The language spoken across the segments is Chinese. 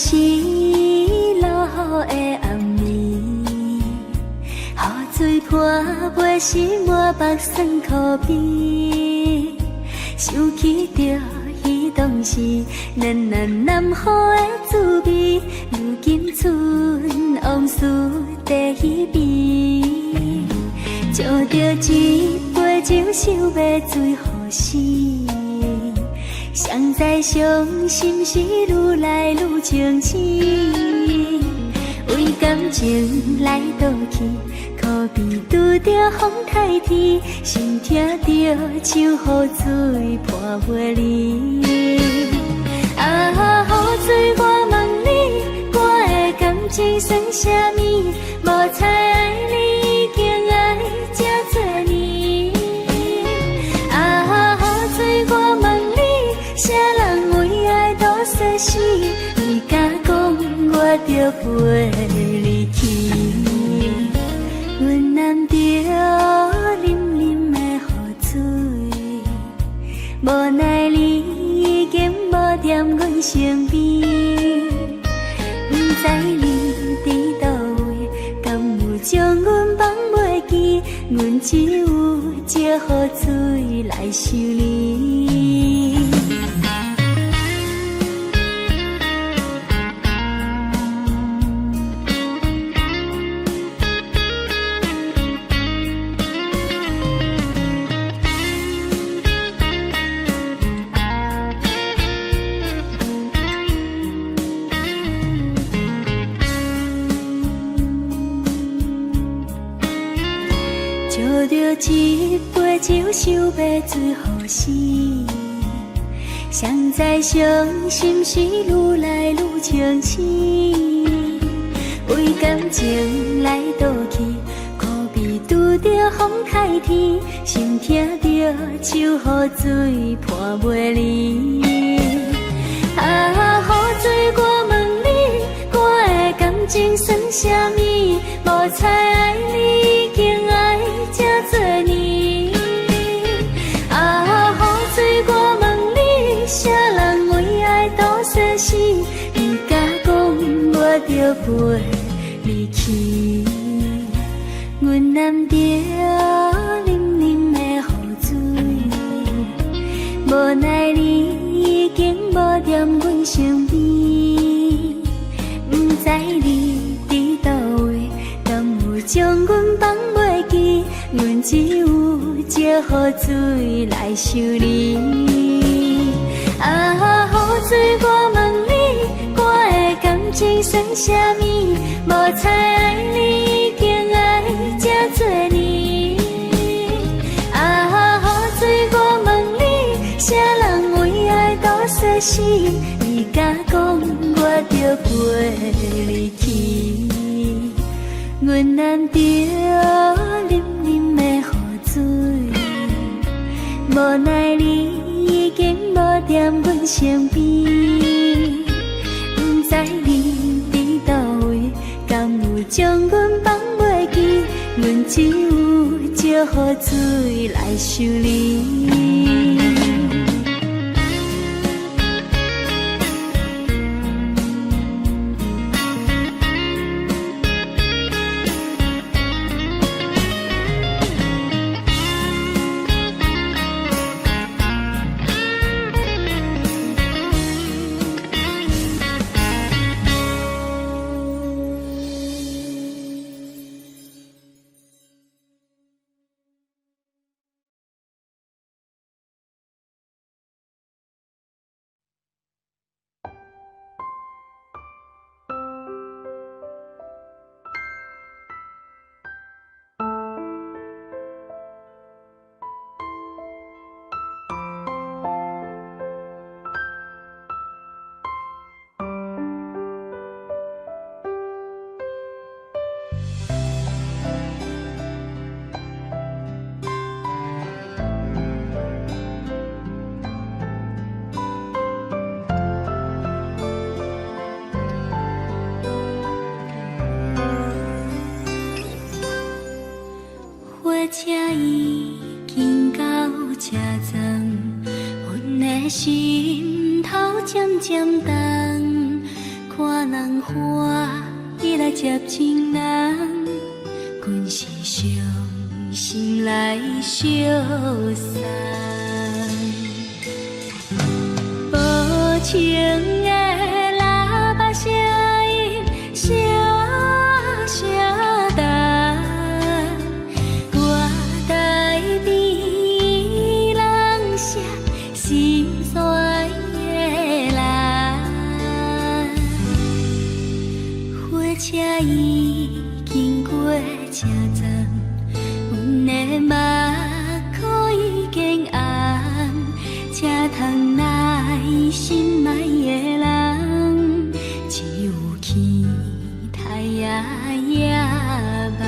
是落雨的暗暝，雨水泼袂湿满目酸苦味，想起着彼当时咱南雨的滋味，如今剩往事在稀微，借着一杯酒，想要醉予死。谁知伤心事愈来愈清醒，为感情来倒去，苦味拄着风太天，心听着像雨水破袂离。啊，雨水，我问你，我的感情算啥物？无彩爱你已经爱这多年。啊，雨水，我问你。啥人为爱都说死，你敢讲我着陪你去？阮难着啉啉的雨水，无奈你已经无踮阮身边，不知你伫倒位，敢有将阮放袂记？阮只有借雨水来想你。借着一杯酒，想要醉予死。谁知伤心事愈来愈清醒，为感情来倒去，苦味拄着风太天，心听着像雨水破袂离。啊，雨水，我问你，我的感情算啥物？无彩爱你已经爱这多年。啊，雨水，我问你，啥人为爱都说死？你敢讲我着陪你去？阮难着啉啉的雨水，无奈你已经无踮阮身边，不知你伫倒位，敢有将阮放袂记？阮只有借雨水来想你。啊，雨水，我问你，我的感情算啥物？无彩爱你已经爱这多年。啊，雨水，我问你，啥人为爱都说死？你敢讲我着陪你去？阮难着啉啉的雨水，无奈你已经无踮阮身边，不知你伫倒位，敢有将阮放袂记？阮只有借雨水来想你。车已经到车站，阮的心头渐渐重，看看人欢喜来接情人，阮是伤心来相送。无情的喇叭声音，声声重，我台边人写心酸的人，火车已经过车站，阮的马可已经红，车窗内心爱的人，只有期待也望。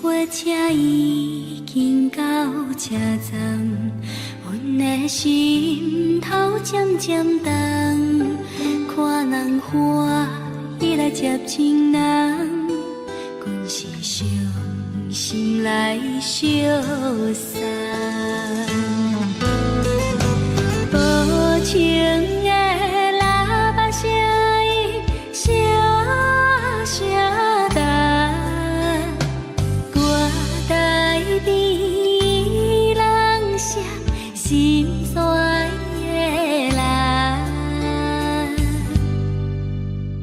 火车已经到车站，阮的心头渐渐重，看人欢喜来接情人，阮是伤心来相送。无情的喇叭声音，声声重。台边人写心酸的人，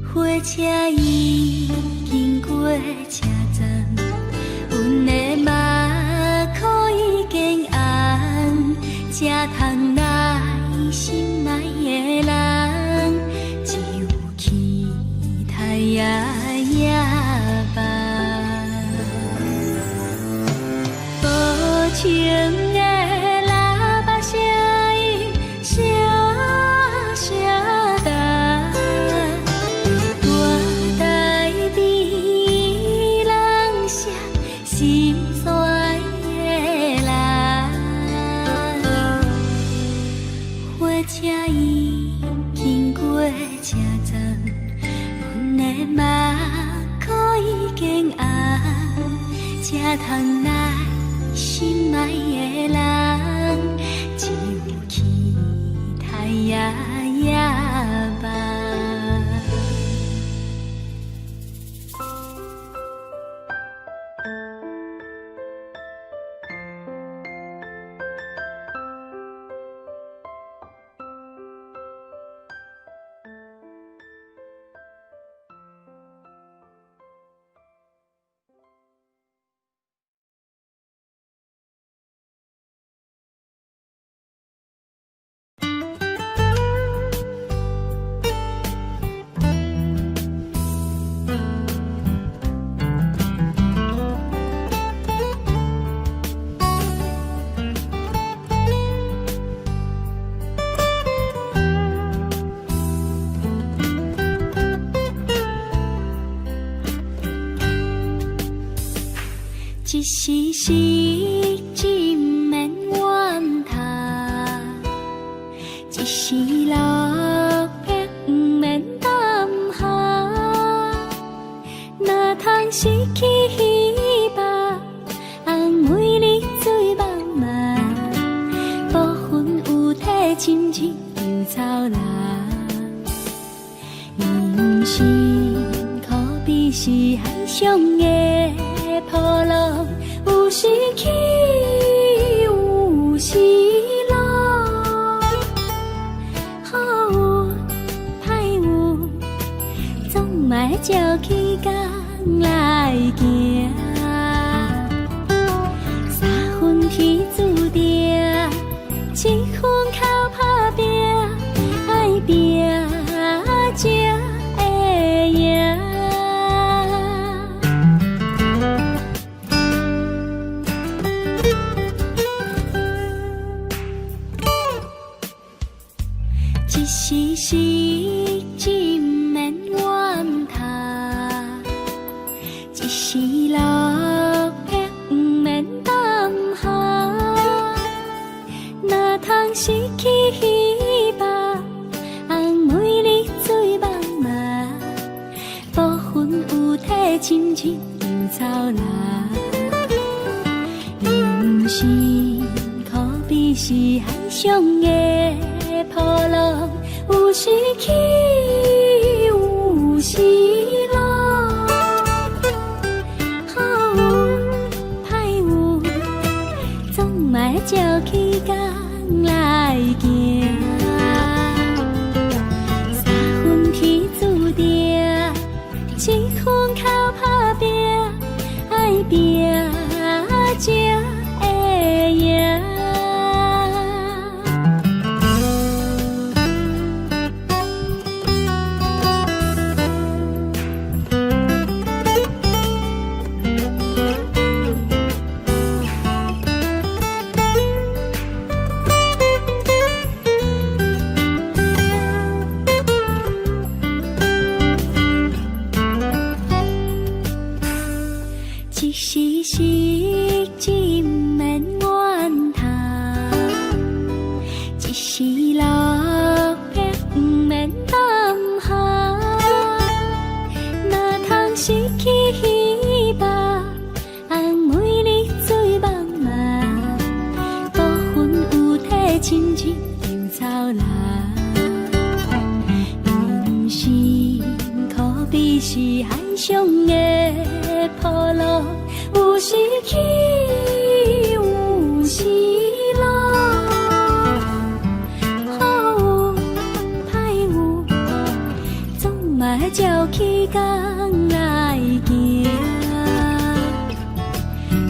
火车已经过车站，阮的马可已经红，车窗内心爱的人，只有期待也望。无情的喇叭声音，声声重，我台边人写心酸的人，火车已经过车站，阮的马可已经红，车窗内心爱的人，只有期待也望。一时时只免怨叹，一时落魄不免胆寒。哪通失去希望，安慰你醉茫茫。部分有体亲像稻草人，人生可比是海上的波浪，有时起，有时落。好运、歹运，总嘛会照起工来行。三分天注定，七分靠打拼，爱拼才会赢。一时时只免怨叹，一时落魄不免失去希望，每日醉茫茫，部分有体深深又操劳。人生可比是海上的波浪，有时起，有时落。好运歹运，总嘛要照起工来行。三分天注定，七分靠打拼，爱拼才会赢。一时失志不免怨叹，一时落魄不免胆寒。哪通失去希望，每日醉茫茫，部分有体深深又操劳。人生可比是海上的波浪，有时起，有时落。好运歹运，总嘛要照起工来行。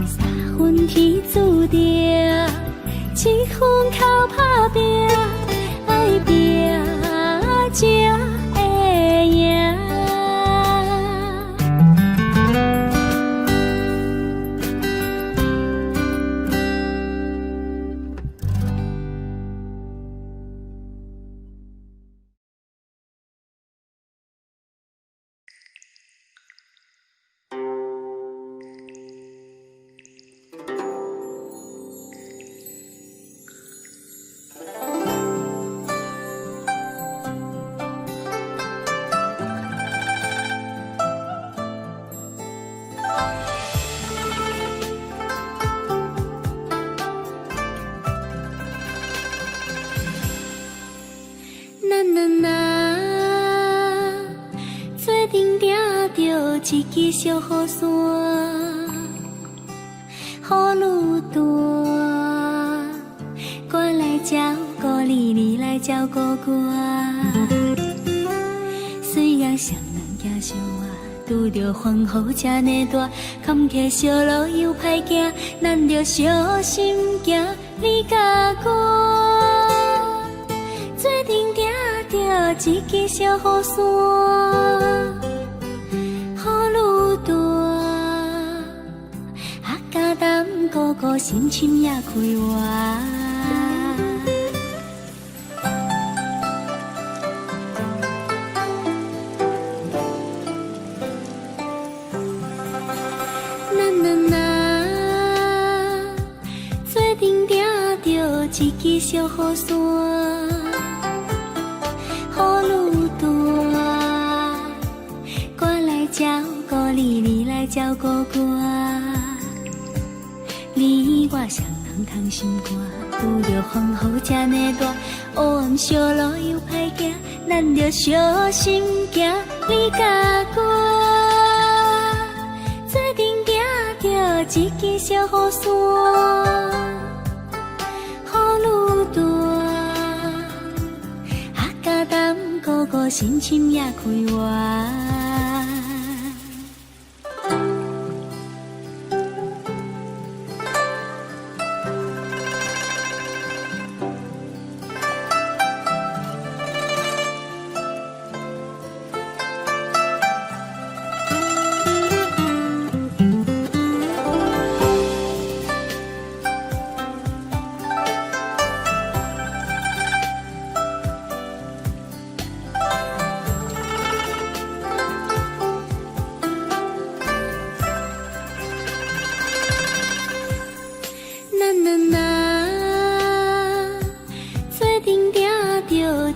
三分天注定，七分靠打拼，爱拼才会赢。做阵定着一支小雨伞，雨愈大，我来照顾你，你来照顾我。虽然双人行相偎，拄着风雨这呢大，坎坷小路又歹行，咱着小心行，你甲我。做阵定着一支小雨伞，雨愈大，敢担孤孤心深也开活。做阵定着一支小雨伞，雨愈大，我来照顾你，你来照顾我。你我双人同心肝，拄着风雨这呢大，黑暗小路又歹行，咱着小心行，你甲我。做阵定着一支小雨伞，雨愈大，敢担孤孤心深也开活。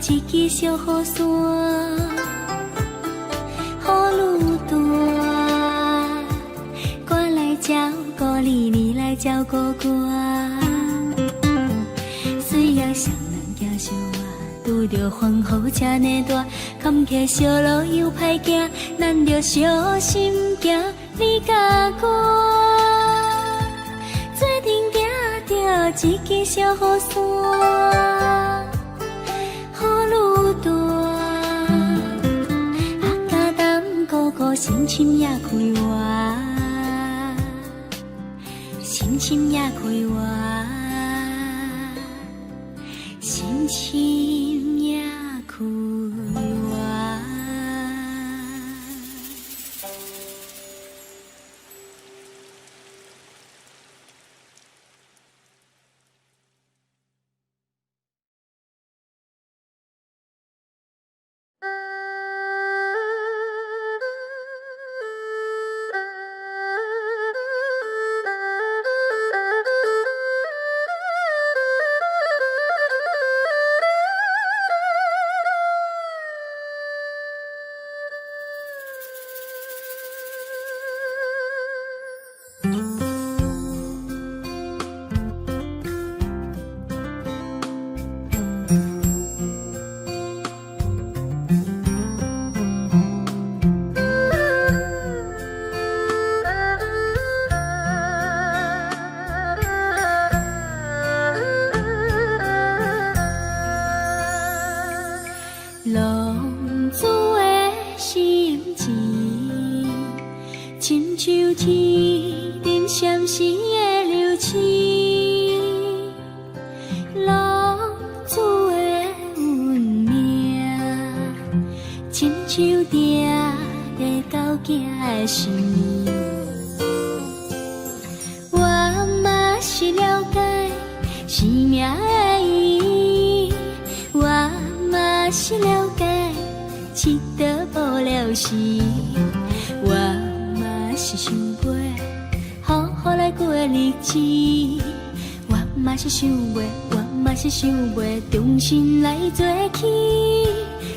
一支小雨伞，雨愈大，我来照顾你，你来照顾我。虽然双人行相偎，拄着风雨这呢大，坎坷小路又歹行，咱着小心行，你甲我。做阵行着一支小雨伞，雨愈大，敢当姑姑心深也开活，心深也开活，心深也开活。浪子的心情，亲像天灯闪烁的流星。浪子的运命，亲像定在交行的生命。我嘛是了解生命的意义，我嘛是了解七道无了时，我嘛是想袂好好来过日子，我嘛是想袂，我嘛是想袂重新来做起。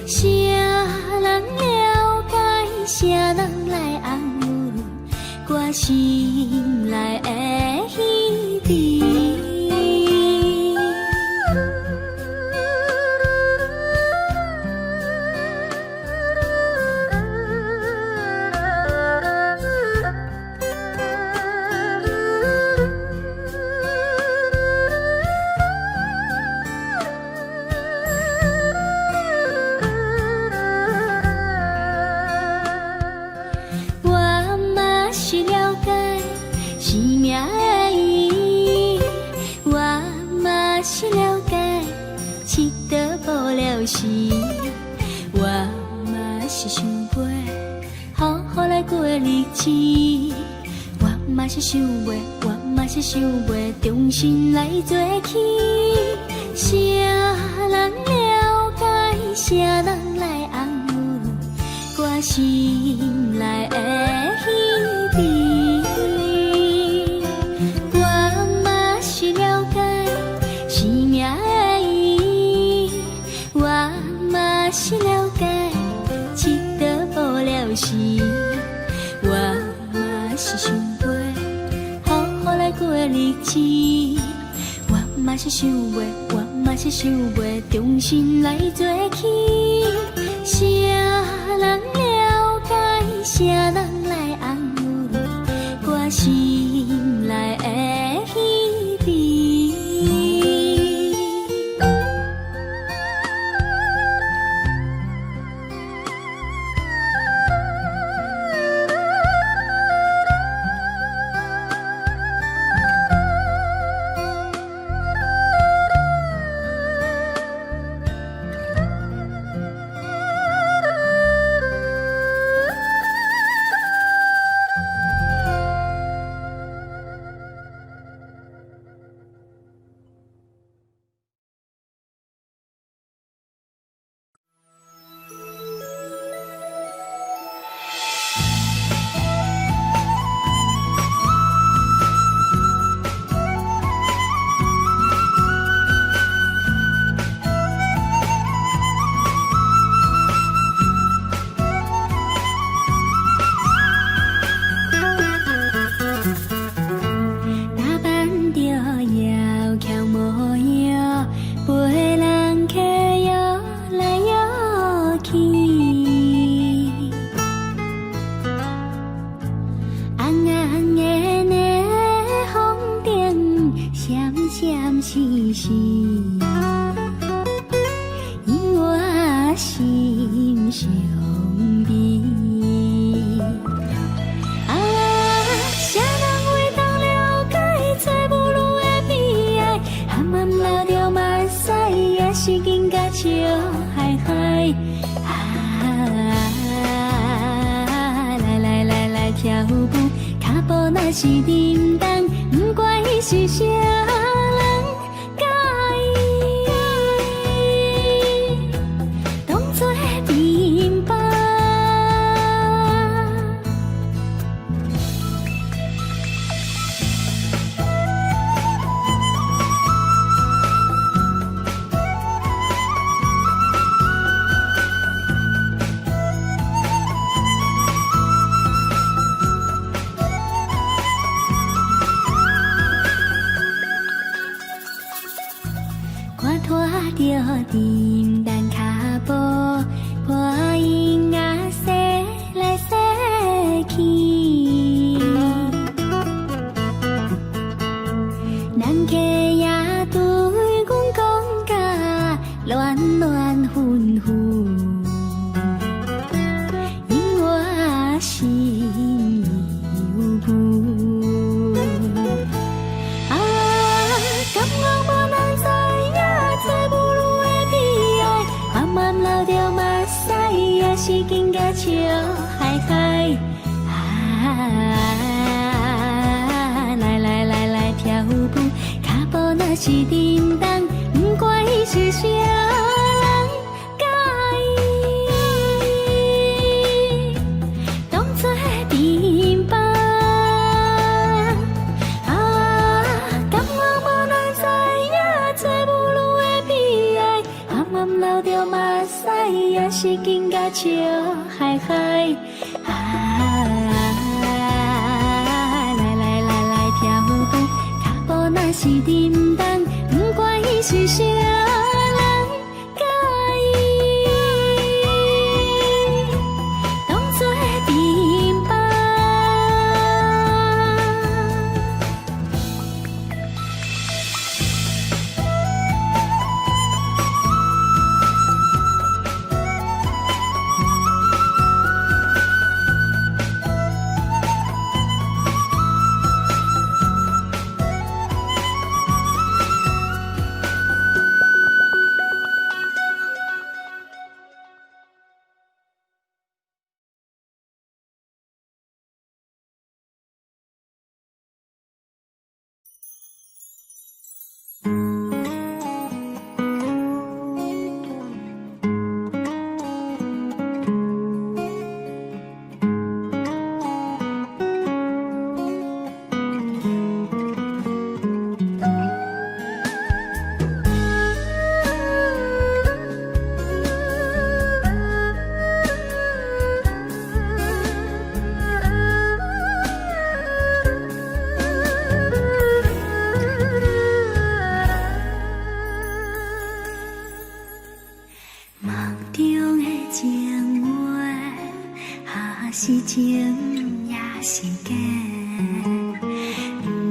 谁人了解，谁人来安慰我心内的彼滴。时，我嘛是想袂好好来过日子，我嘛是想袂，我嘛是想袂重新来做起。谁人了解，谁人来安慰我心内的彼滴。我嘛是了解生命的意义，我嘛是了解七道无了时，我嘛是想袂好好来过日子，我嘛是想袂，我嘛是想袂重新来做起。谁人了解，谁人来安慰我心内的彼滴。心上美。啊，谁人会当了解做母女的悲哀？暗暗流着目屎，也是紧甲笑嗨嗨。来跳舞，脚步若是沉重，不管伊是啥人介意，当作面包。拖着沉重脚步，伴音乐洗来洗去。人客也对阮讲甲乱乱纷纷，因我心有雾。啊，甘愿无人知影做母女的悲哀，暗暗流着目屎，也是紧甲笑嗨嗨。来跳舞，脚步若是沉重，不管伊是啥人介意，当作面包。甘愿无人知影做母女的悲哀，暗暗流着目屎，也是紧甲笑嗨嗨。来跳舞，脚步若是沉重，不管伊是啥人介意，当作面包。是情也是假，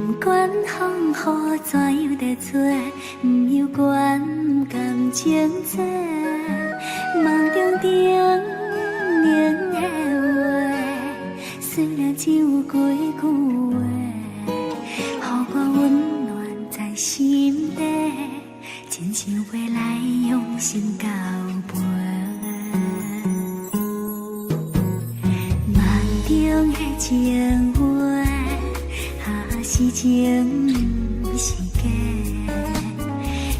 不管风雨怎样在吹，不有管感情债，梦中叮咛的话，虽然只有几句话，予我温暖在心底，真想要来用心交陪。中的情话，是情不是假。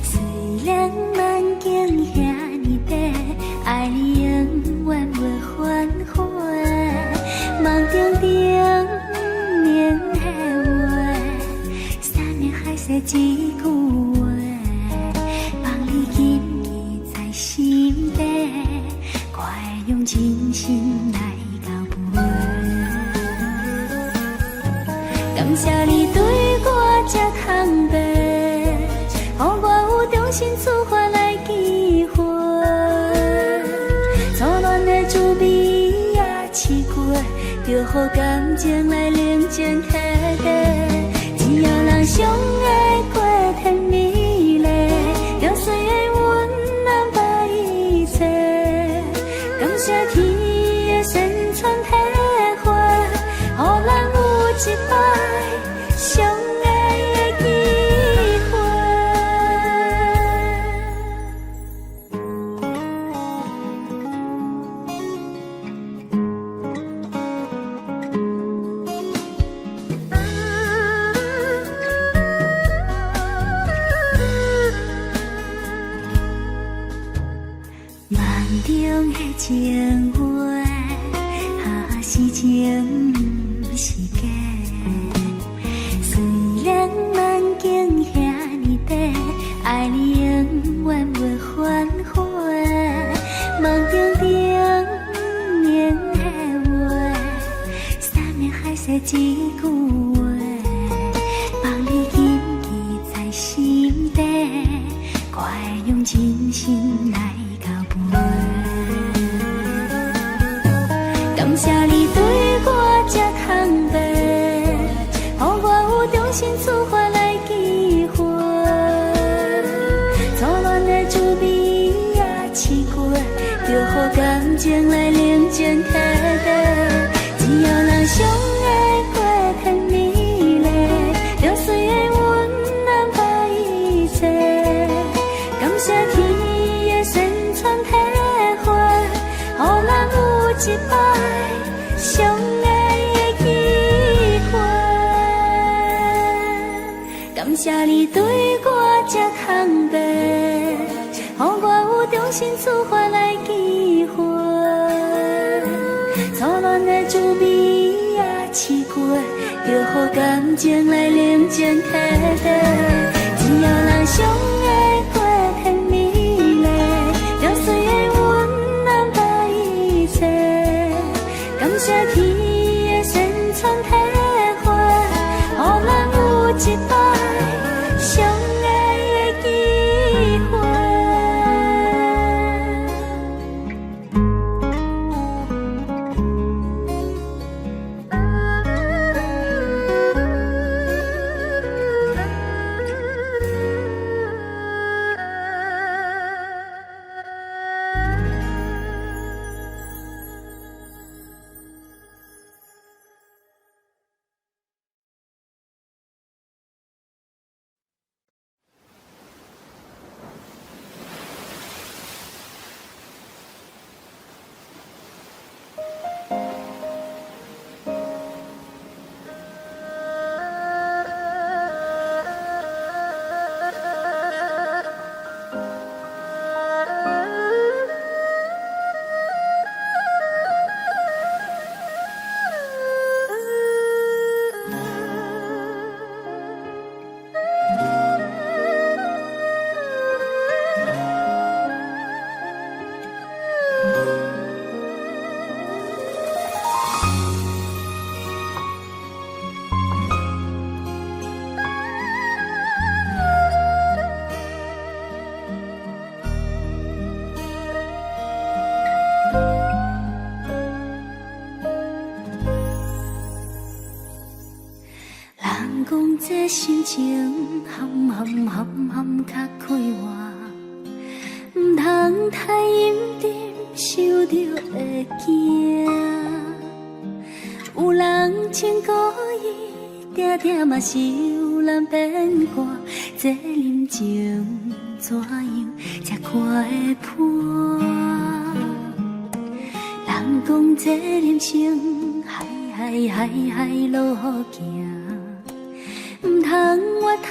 虽然梦境遐尼短，爱你永远袂反悔。梦中叮咛的话，山盟海誓一句话，望你谨记在心底，快用真心来交陪。感谢你对我这通白，予我有重新出发的机会。初恋的滋味也试过，就予感情来冷静体地。只要人相爱过甜蜜丽，就随缘温暖把一切。中的情话，是情不是假。虽然梦境遐尼短，爱你永远袂反悔。梦中中年的话，三面海誓一句话，放你谨记在心底，我会用真心来交陪。感谢你对我这通白，予我有重新出发来记回。初恋的滋味也试过，就予感情来冷静体会。只要人相爱过甜蜜丽，就随缘温暖把一切。感谢天的旋转体会，予咱有一摆相爱的机会。感谢你对我这通白，予我有重新出发来记回。初恋的滋味也试过，就予感情来冷静体会。只要人相爱过甜蜜丽，就随缘温暖把一切。感谢天的旋转体会，予咱有一摆相爱的机会。人讲这心情含较快活，唔通太阴沉，受着会惊。有人情故意，定定嘛是有人变卦。这人情怎样才看会破？人讲这人生海路行。唔通我头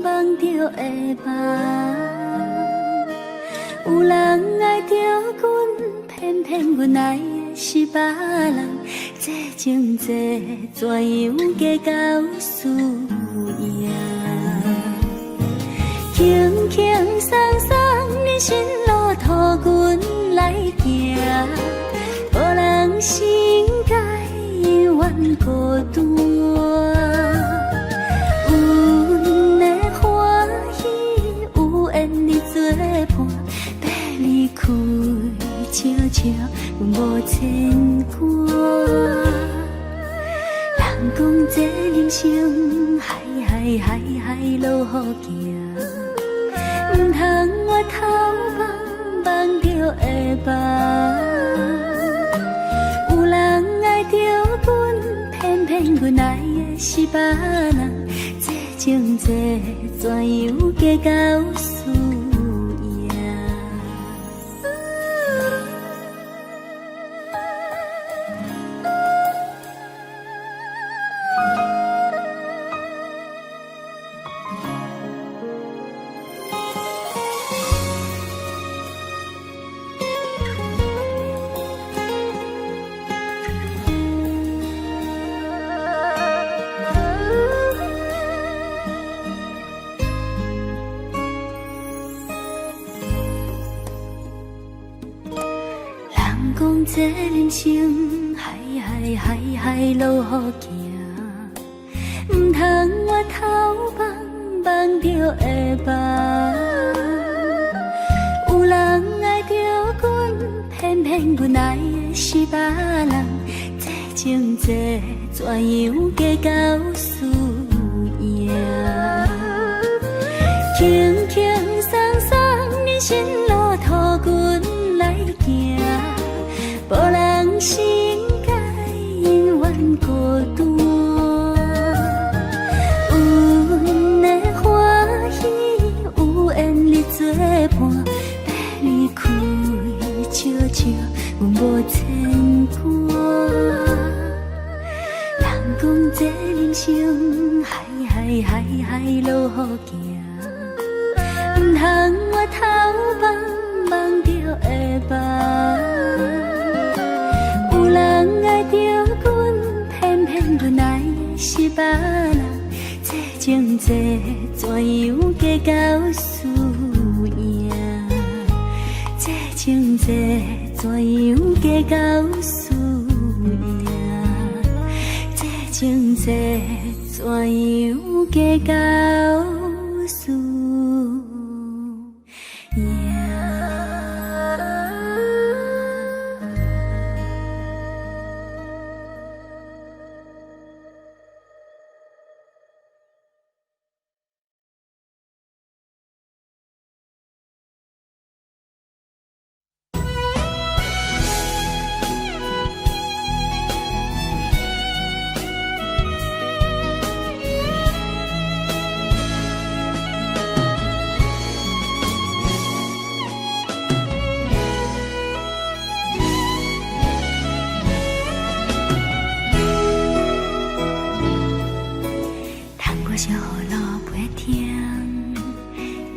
望着会梦，有人爱着阮，偏偏阮爱的是别人，这情这怎样计较输赢？轻轻松松人生路途阮来行，无人心界永远孤单。悄悄，阮无牵挂。人讲这人生海路行，唔通我头望着会梦。有人爱着阮，偏偏阮爱的是别人，这情这怎样计较输赢？讲这人生海路好行，唔通我头望着会梦。有人爱着阮，偏偏阮爱的是别人，这情这怎样计较输赢？轻轻松松人生路途阮来行，无人心改永远孤单。阮的欢喜有缘你作伴，要离开笑笑，阮无牵挂。人讲这人生海路好行，唔通我头望着会梦。有人爱着阮，偏偏阮爱的是别人，这情这怎样计较输赢？这情这怎样计较输赢？这情这怎样计较输赢？小雨落陪听，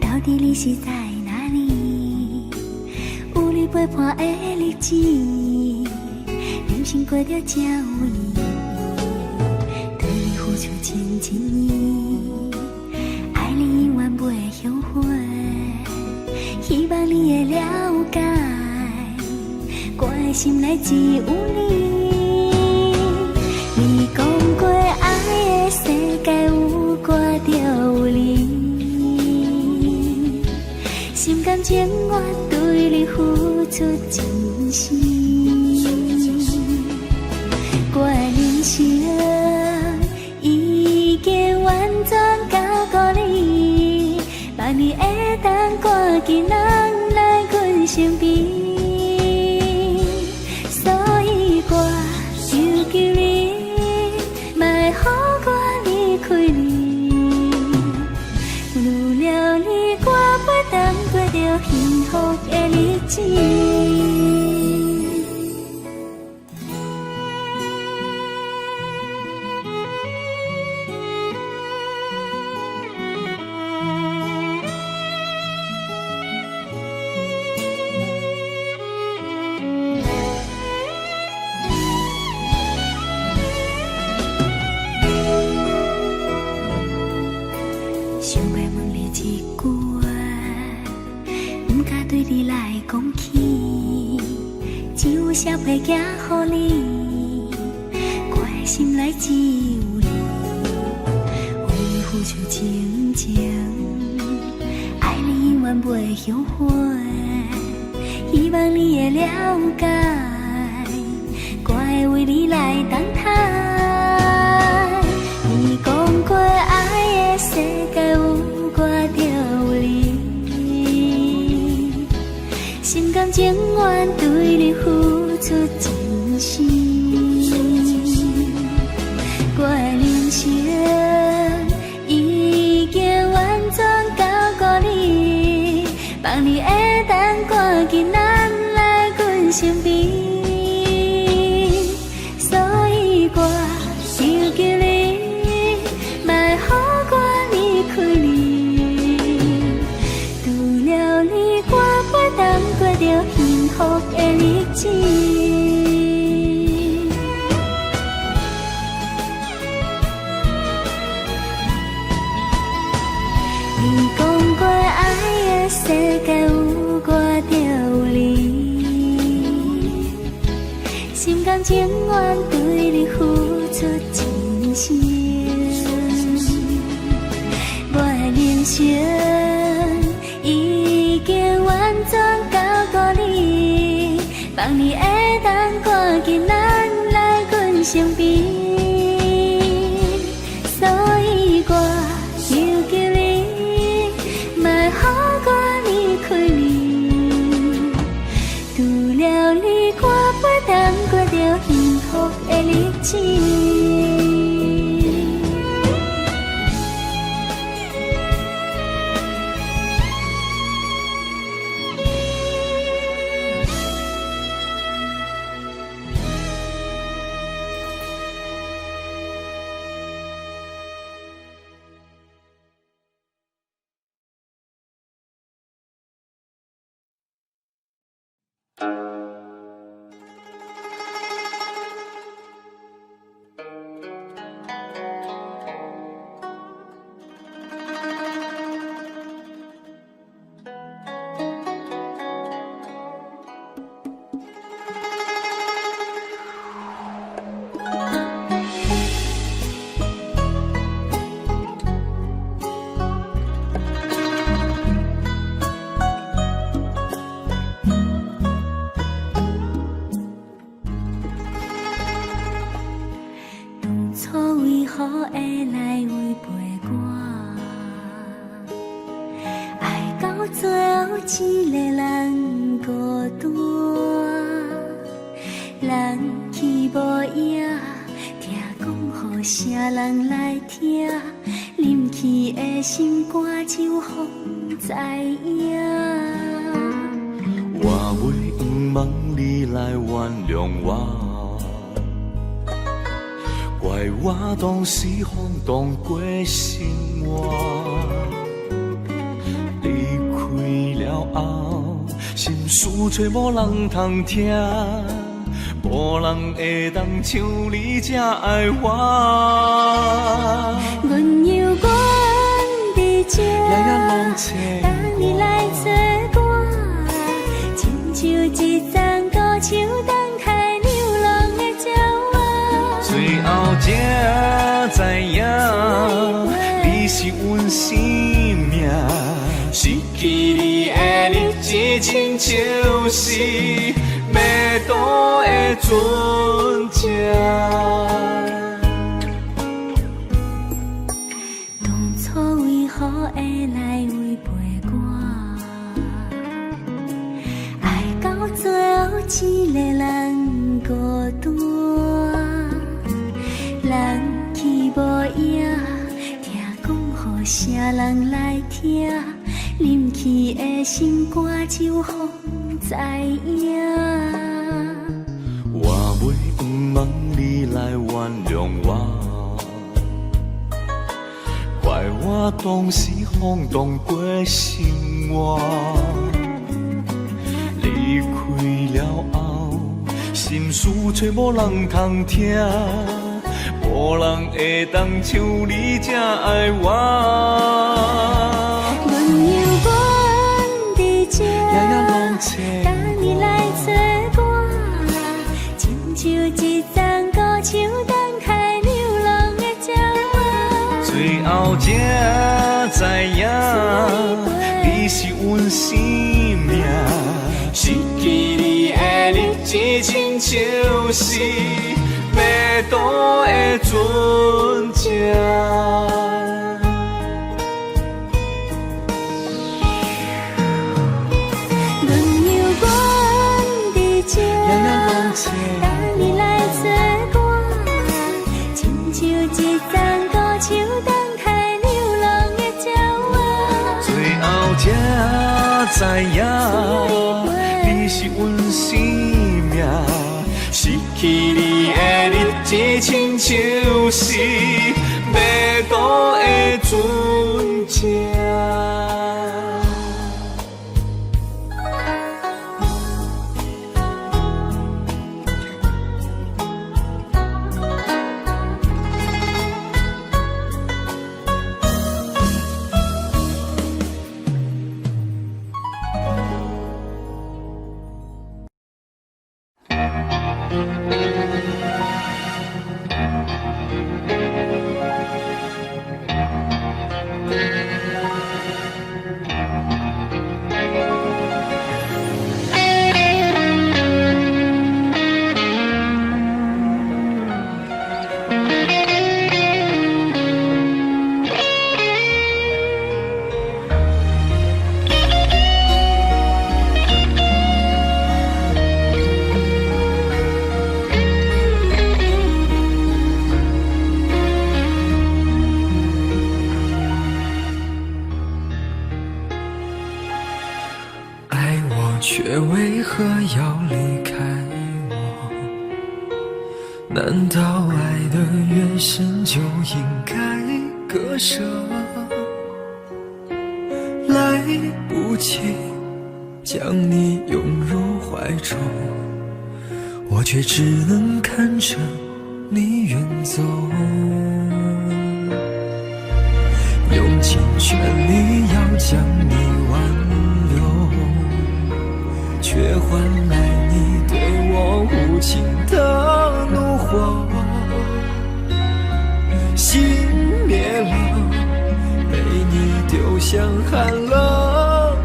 到底你是在哪里？有你陪伴的日子，人生过得真有意义。对你付出真情意，爱你永远袂后悔。希望你会了解，我的心内只有你。你讲过爱的世界有我着有你，心甘情愿对你付出真心。我的人生已经完全交给你，望你会当赶紧人来阮身边。所以我求求你，莫予我离开你。有了你，我袂当过着幸福的日子。想要问你一句话，不敢对你来讲起，只有写批寄予你，我的心内只有你。为你付出真情，爱你永远袂后悔。希望你会了解，我会为你来等待。你讲过爱的世界有我着有你，心甘情愿对你付出真心。我的人生已经完全交给你，望你会当赶紧咱来阮身边。所以我求求你，莫予我离开你。除了你，我袂当过着幸福的日子。你讲过爱的世界有我着有你，放你会当赶紧咱来阮身边，所以我求求你，莫予我离开你。除了你，我袂当过着幸福的日子。一个人孤单，人去无影，听讲予啥人来听？忍去的心肝只有风知影。我袂望你来原谅我，怪我当时放荡过生活。心事却无人通听，无人会当像你这爱我。阮犹原伫这，等你来找我，亲像一丛古树等待流浪的鸟仔。最后才知影，你是阮生命。失去你的日子，亲像是要倒的船只。当初为何会来违背我？爱到最后，一个人孤单，人去无影，听讲予啥人来听？忍去的心肝只有风知影。我袂望你来原谅我，怪我当时放荡过生活。离开了后，心事却无人通听，无人会当像你这爱我。等你来找我，亲像一丛古树等待流浪的鸟仔。最后才知影，你是阮生命。失去你的日子，亲像是要倒的船只。等你来找我，亲像一丛古树等待流浪的鸟仔。最后才知影，你是阮生命。失去你的日子，亲像是要倒的船只。却为何要离开我？难道爱得越深就应该割舍？来不及将你拥入怀中，我却只能看着你远走，用尽全力要将你挽留，却换来你对我无情的怒火。心灭了，被你丢向寒冷，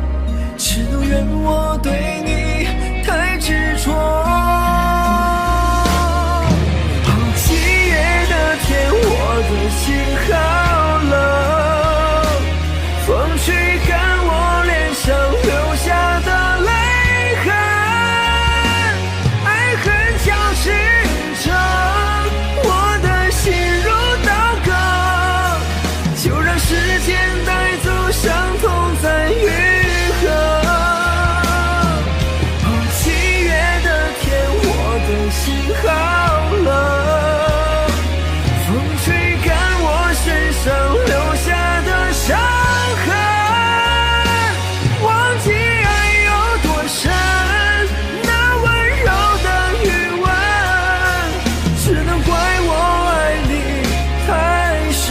只能怨我对你太执着。好几月的天，我的心好冷，风吹干我脸上留下的泪痕，爱恨交织着我的心如刀割，就让时间带走伤痛再愈合。好几月的天，我的心好冷，风吹干我身上留下的伤痕，忘记爱有多深，那温柔的余温，只能怪我爱你太深。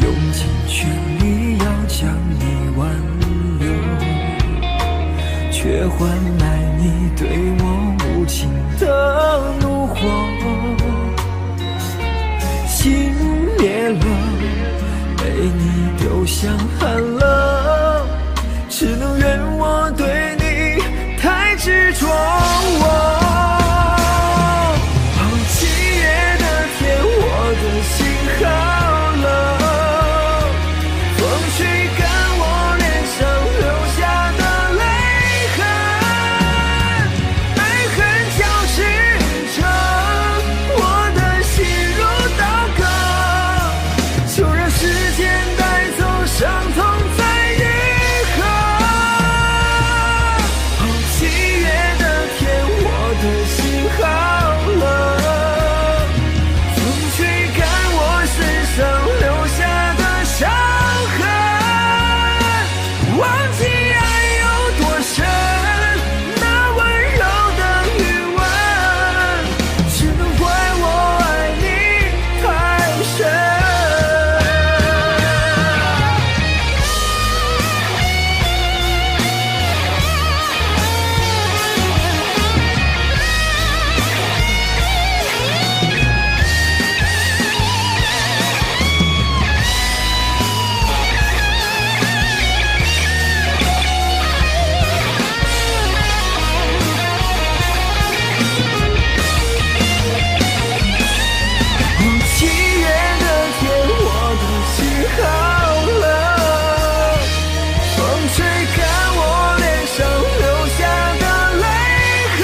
用尽全力要将你挽留，却换来你对我无情的怒火。心灭了，被你丢向寒冷，只能怨我对你太执着。好几月的天，我的心好冷，风吹干我脸上留下的泪痕，爱恨交织着我的心如刀割，就让时间带走伤痛再愈合。好几月的天，我的心好冷，风吹干我身上留下的伤痕，忘记爱有多深，那温柔的余温，只能怪我爱你太深。好几月的天，我的心好冷，风吹干我脸上留下的泪痕，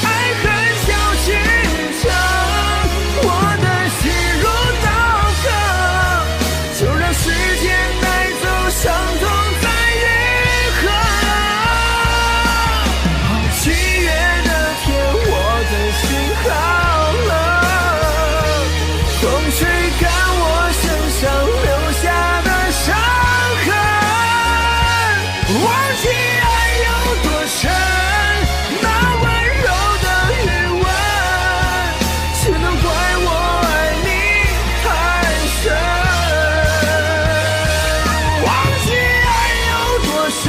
爱恨交织着我的心如刀割，就让时间带走伤痛再愈合。好几月的天，我的心好冷，风吹干我身上留下的伤痕，忘记爱有多深，那温柔的余温，只能怪我爱你太深。忘记爱有多深，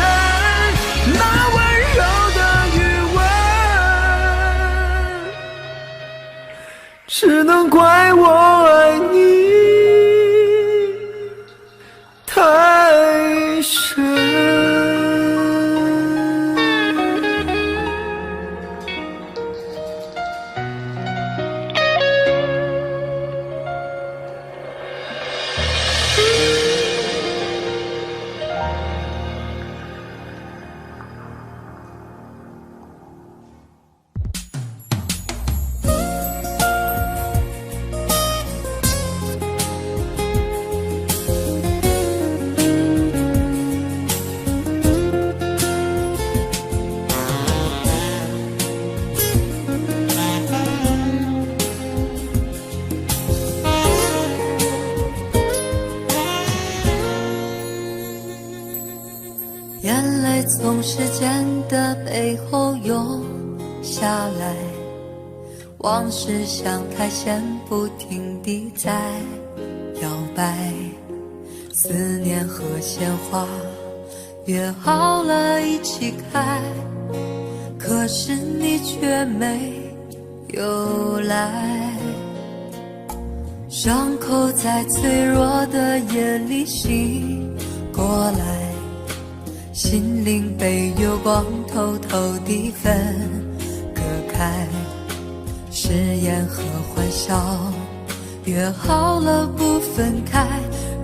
那温柔的余温，只能怪我爱你太深。眼泪从时间的背后涌下来，往事像苔藓不停地在摇摆，思念和鲜花约好了一起开，可是你却没有来。伤口在脆弱的夜里醒过来，心灵被月光偷偷地分割开，誓言和欢笑约好了不分开，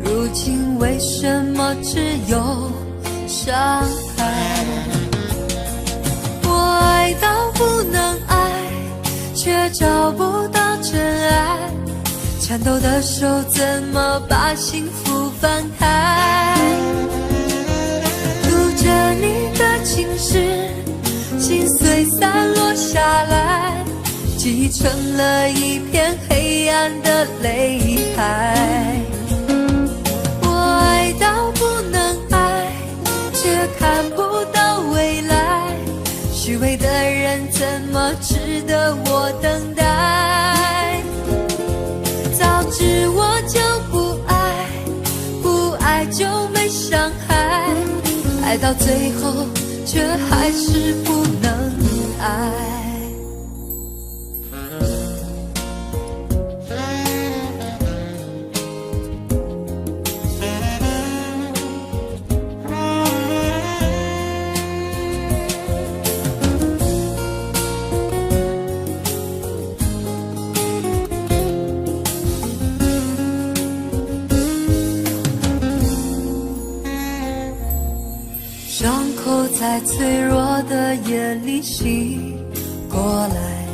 如今为什么只有伤害？我爱到不能爱，却找不到真爱，颤抖的手怎么把幸福翻开？读着你的情诗，心碎散落下来，积成了一片黑暗的泪海。我爱到不能爱，却看不到未来，虚伪的人怎么值得我等待？早知我就不爱，不爱就没伤害，爱到最后却还是不能爱。伤口在脆弱的夜里醒过来，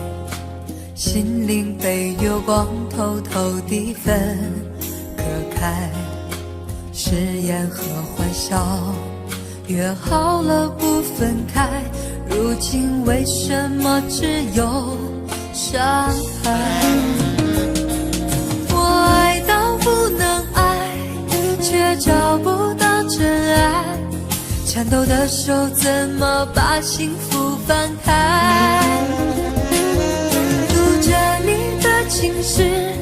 心灵被月光偷偷地分割开，誓言和欢笑约好了不分开，如今为什么只有伤害？我爱到不能爱，却找不到真爱，颤抖的手怎么把幸福翻开？读着你的情诗，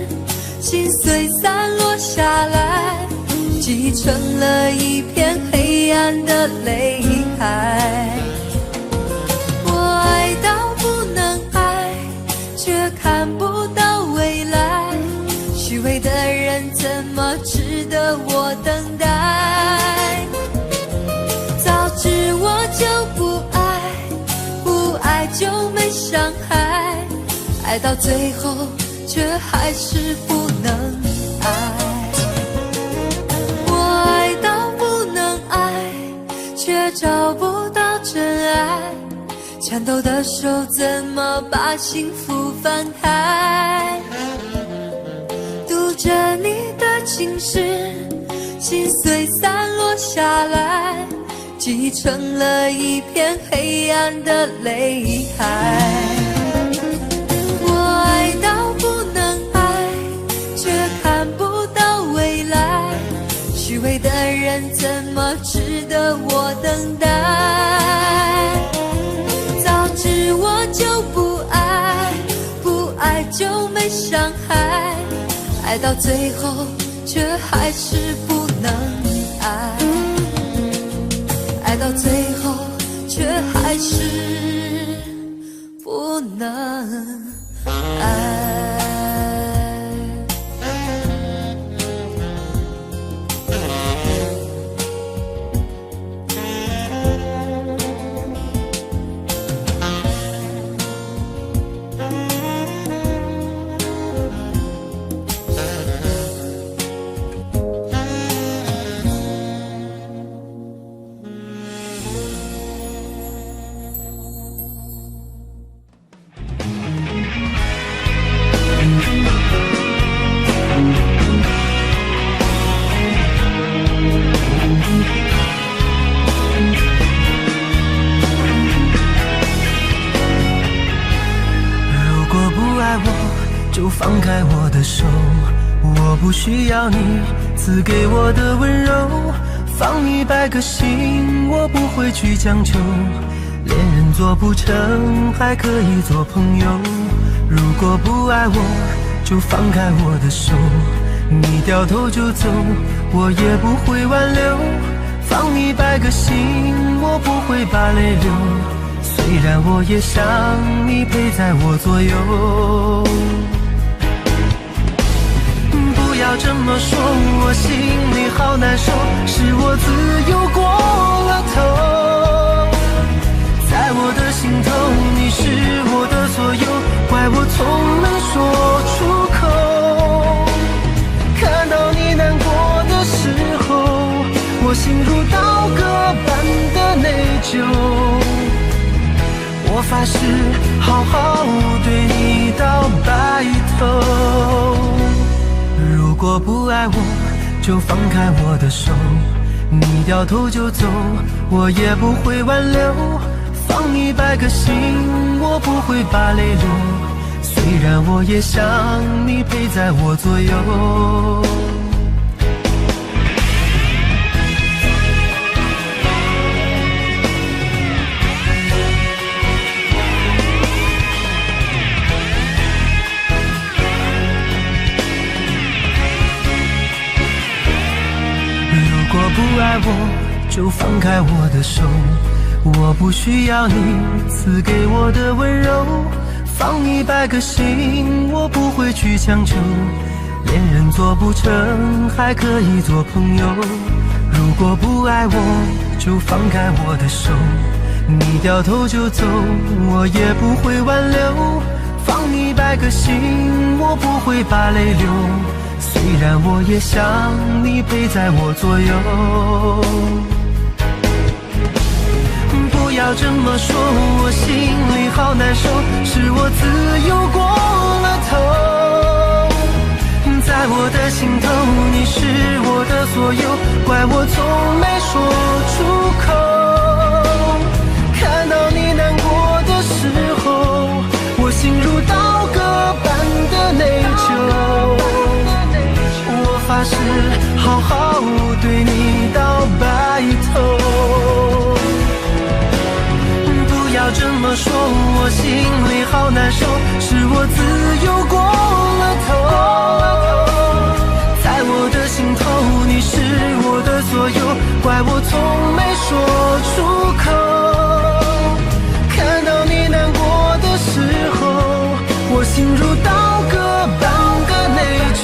心碎散落下来，积成了一片黑暗的泪海。我爱到不能爱，却看不到未来，虚伪的人怎么值得我等待？早知我就不爱，不爱就没伤害，爱到最后却还是不能爱。我爱到不能爱，却找不到真爱，颤抖的手怎么把幸福翻开？读着你的情诗，心碎散落下来，积成了一片黑暗的泪海。我爱到不能爱，却看不到未来，虚伪的人怎么值得我等待？早知我就不爱，不爱就没伤害，爱到最后却还是不能爱，爱到最后却还是不能爱。就放开我的手，我不需要你赐给我的温柔，放100个心，我不会去强求。恋人做不成，还可以做朋友。如果不爱我，就放开我的手。你掉头就走，我也不会挽留。放100个心，我不会把泪流。虽然我也想你陪在我左右。不要这么说，我心里好难受，是我自由过了头。在我的心头，你是我的所有，怪我从没说出口。看到你难过的时候，我心如刀割般的内疚。我发誓好好对你到白头。如果不爱我，就放开我的手。你掉头就走，我也不会挽留。放100个心，我不会把泪流。虽然我也想你陪在我左右。如果不爱我，就放开我的手。我不需要你赐给我的温柔。放100个心，我不会去强求。恋人做不成，还可以做朋友。如果不爱我，就放开我的手。你掉头就走，我也不会挽留。放100个心，我不会把泪流。虽然我也想你陪在我左右。不要这么说，我心里好难受，是我自由过了头。在我的心头，你是我的所有，怪我从没说出口。看到你难过的时候，我心如刀割般的内疚。我发誓好好对你到白头。不要这么说，我心里好难受，是我自由过了头。在我的心头，你是我的所有，怪我从没说出口。看到你难过的时候，我心如刀割般的内疚。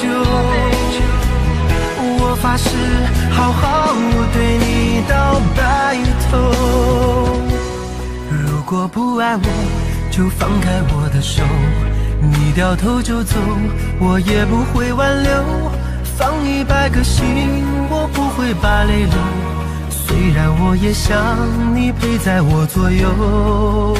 我发誓好好对你到白头。如果不爱我，就放开我的手。你掉头就走，我也不会挽留。放100个心，我不会把泪流。虽然我也想你陪在我左右。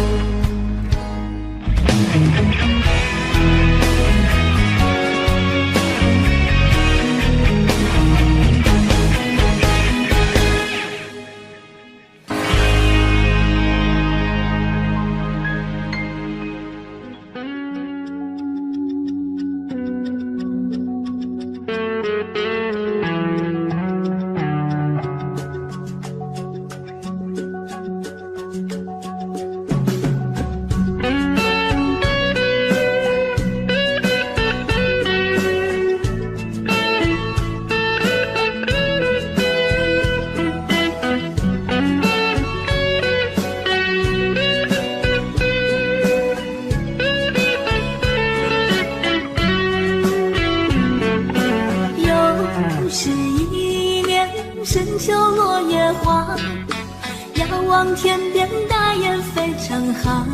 望天边大雁飞成行，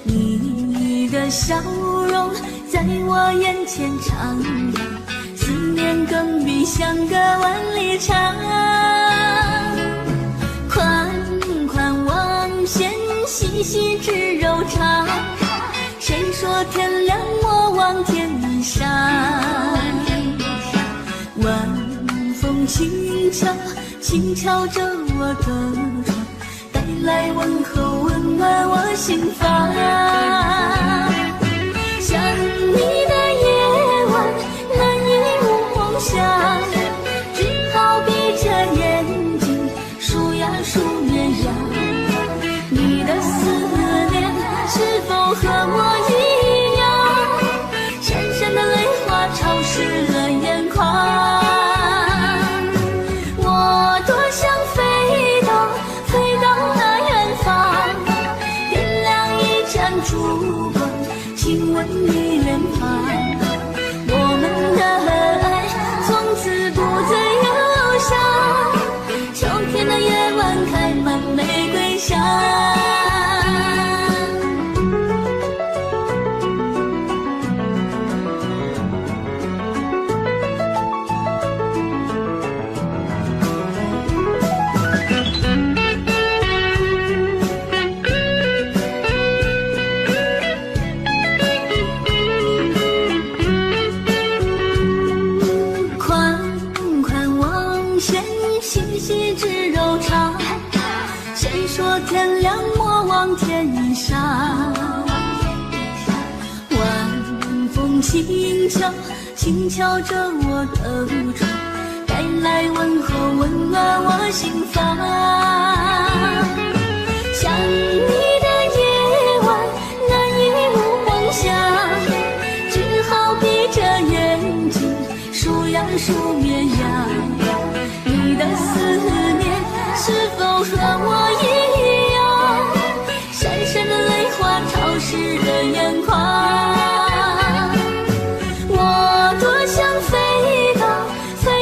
你的笑容在我眼前徜徉，思念更比相隔万里长。宽宽望线，细细织柔肠，谁说天亮莫忘天上？晚风轻敲，轻敲着我的窗，带来问候，温暖我心房。想你的夜晚，难以入梦乡，只好谁说天亮莫往天上？晚风轻敲，轻敲着我的窗，带来问候，温暖我心房。想你的夜晚难以入梦乡，只好闭着眼睛数呀数绵羊。你的思念是否和我一样，闪闪的泪花潮湿了眼眶？我多想飞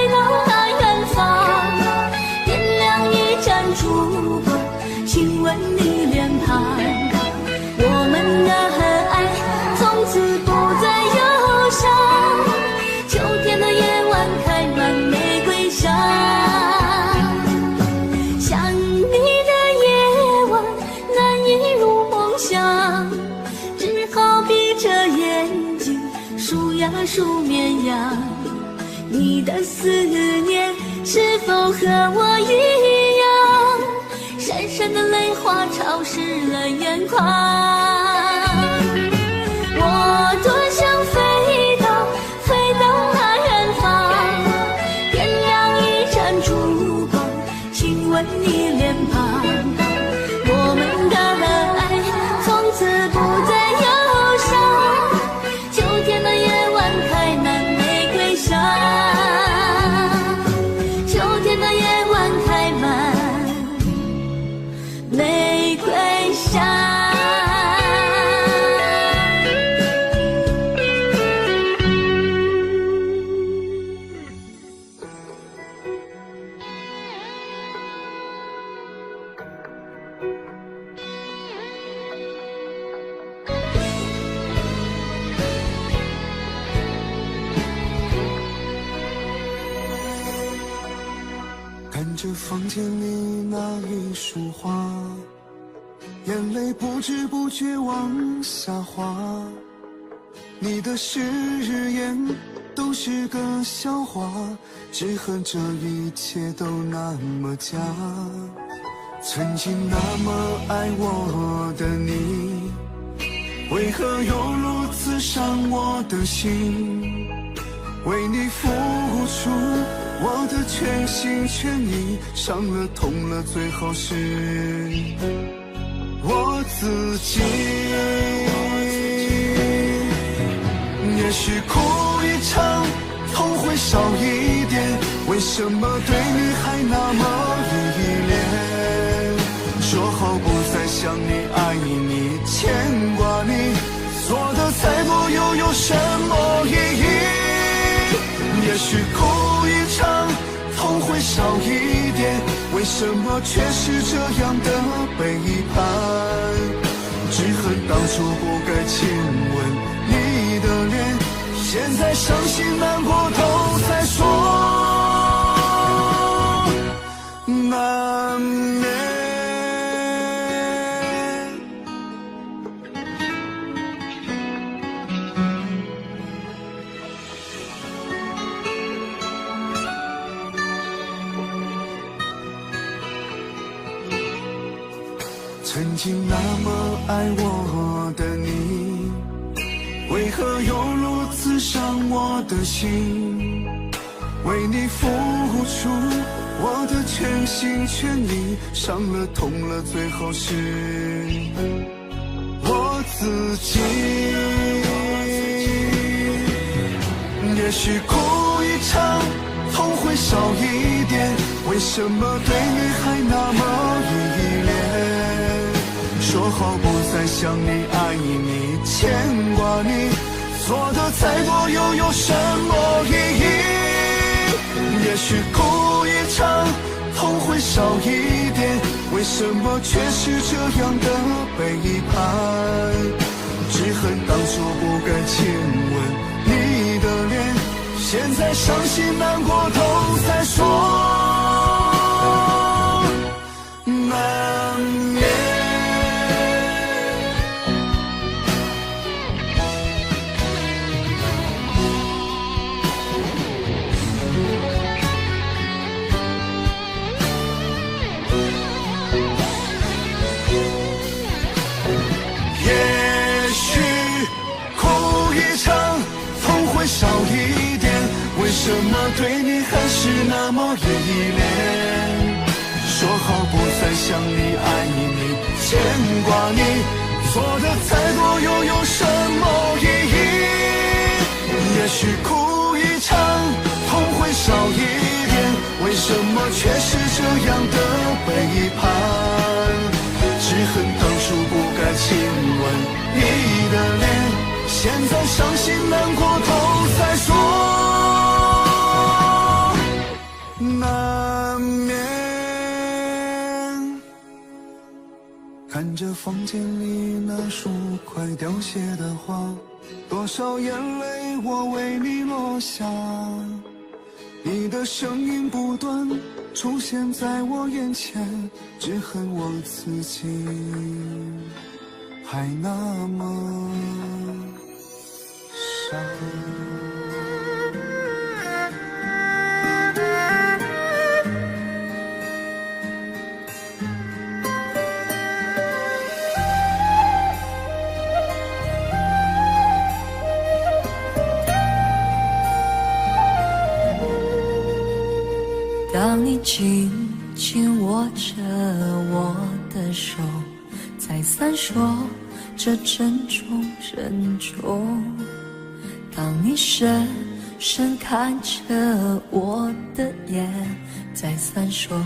到那远方，点亮一盏烛光，亲吻你脸庞。我们的爱从此不再忧伤，秋天的夜晚开满玫瑰香。想你的夜晚难以入梦乡，只好闭着眼睛数呀数绵羊。你的思念是否和我一样，闪闪的泪花潮湿了眼眶？我多想飞到那远方，点亮一盏烛光，亲吻你脸庞。我们的爱从此不再忧伤，秋天的夜晚开满玫瑰香，秋天的夜晚开满玫瑰香。看着房间里那一束花，眼泪不知不觉往下滑。你的誓言都是个笑话，只恨这一切都那么假。曾经那么爱我的你，为何又如此伤我的心？为你付出我的全心全意，伤了痛了，最后是我自己。也许哭一场，痛会少一点，为什么对你还那么依恋？说好不再想你，爱你，牵挂你，做的再多又有什么意义？也许哭一场，痛会少一点，为什么却是这样的背叛？只恨当初不该亲吻你的脸，现在伤心难过都在说难免。曾经那么爱我的你，为何又如此伤我的心？为你付出我的全心全意，伤了痛了，最后是我自己。也许哭一场，痛会少一点，为什么对你还那么依恋？说好不再想你，爱你，牵挂你，做的再多又有什么意义？也许哭一场，痛会少一点，为什么却是这样的背叛？只恨当初不该亲吻你的脸，现在伤心难过都在说难免。对你还是那么依恋。说好不再想你、爱你、牵挂你，做的再多又有什么意义？也许哭一场，痛会少一点，为什么却是这样的背叛？只恨当初不该亲吻你的脸，现在伤心难过都再说，难免。看着房间里那束快凋谢的花，多少眼泪我为你落下，你的声音不断出现在我眼前，只恨我自己还那么傻。当你紧紧握着我的手，再三说着珍重珍重。当你深深看着我的眼，再三说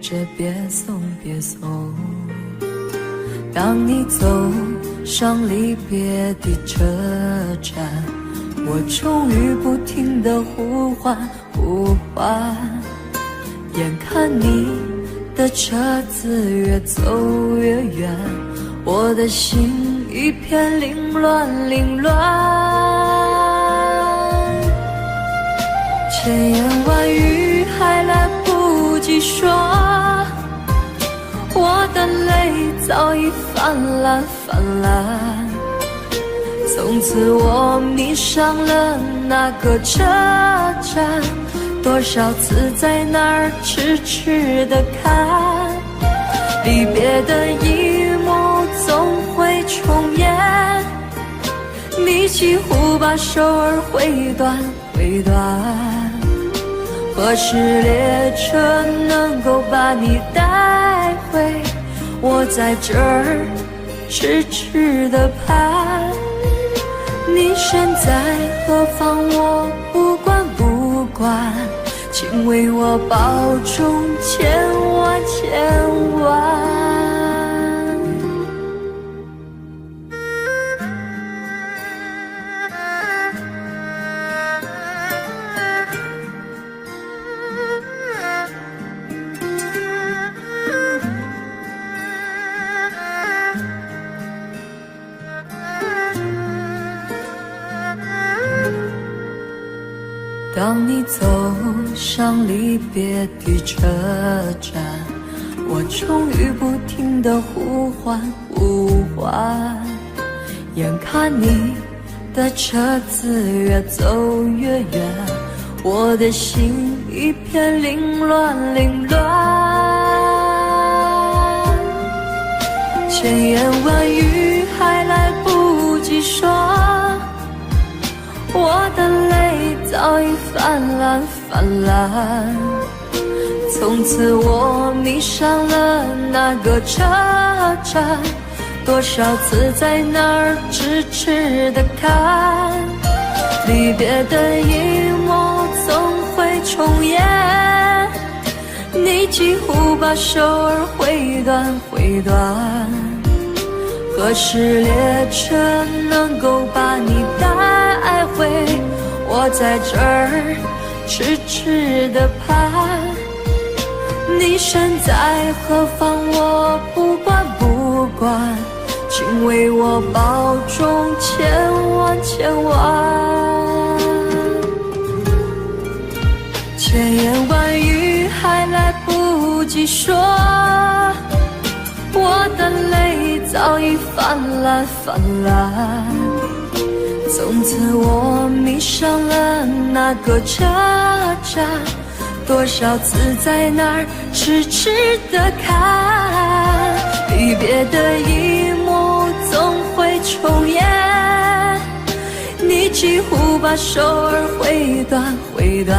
着别送别送。当你走上离别的车站，我终于不停地呼唤呼唤。眼看你的车子越走越远，我的心一片凌乱凌乱。千言万语还来不及说，我的泪早已泛滥泛滥。从此我迷上了那个车站，多少次在那儿痴痴地看，离别的一幕总会重演，你几乎把手儿挥断挥断。何时列车能够把你带回？我在这儿痴痴地盼，你身在何方我不管不管，请为我保重千万千万。当你走上离别的车站，我终于不停地呼唤呼唤。眼看你的车子越走越远，我的心一片凌乱凌乱。千言万语还来不及说，我的泪早已泛滥泛滥。从此我迷上了那个车站，多少次在那儿痴痴地看，离别的一幕总会重演，你几乎把手儿挥断挥断。何时列车能够把你带回？我在这儿痴痴地盼，你身在何方我不管不管，请为我保重千万千万。千言万语还来不及说，我的泪早已泛滥泛滥。从此我迷上了那个车站，多少次在那儿痴痴地看，离别的一幕总会重演，你几乎把把手儿挥断挥断。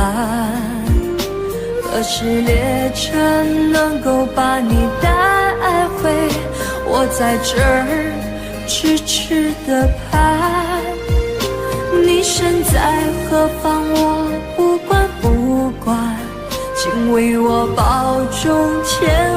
何时列车能够把你带回？我在这儿痴痴地盼。你身在何方，我不管不管，请为我保重天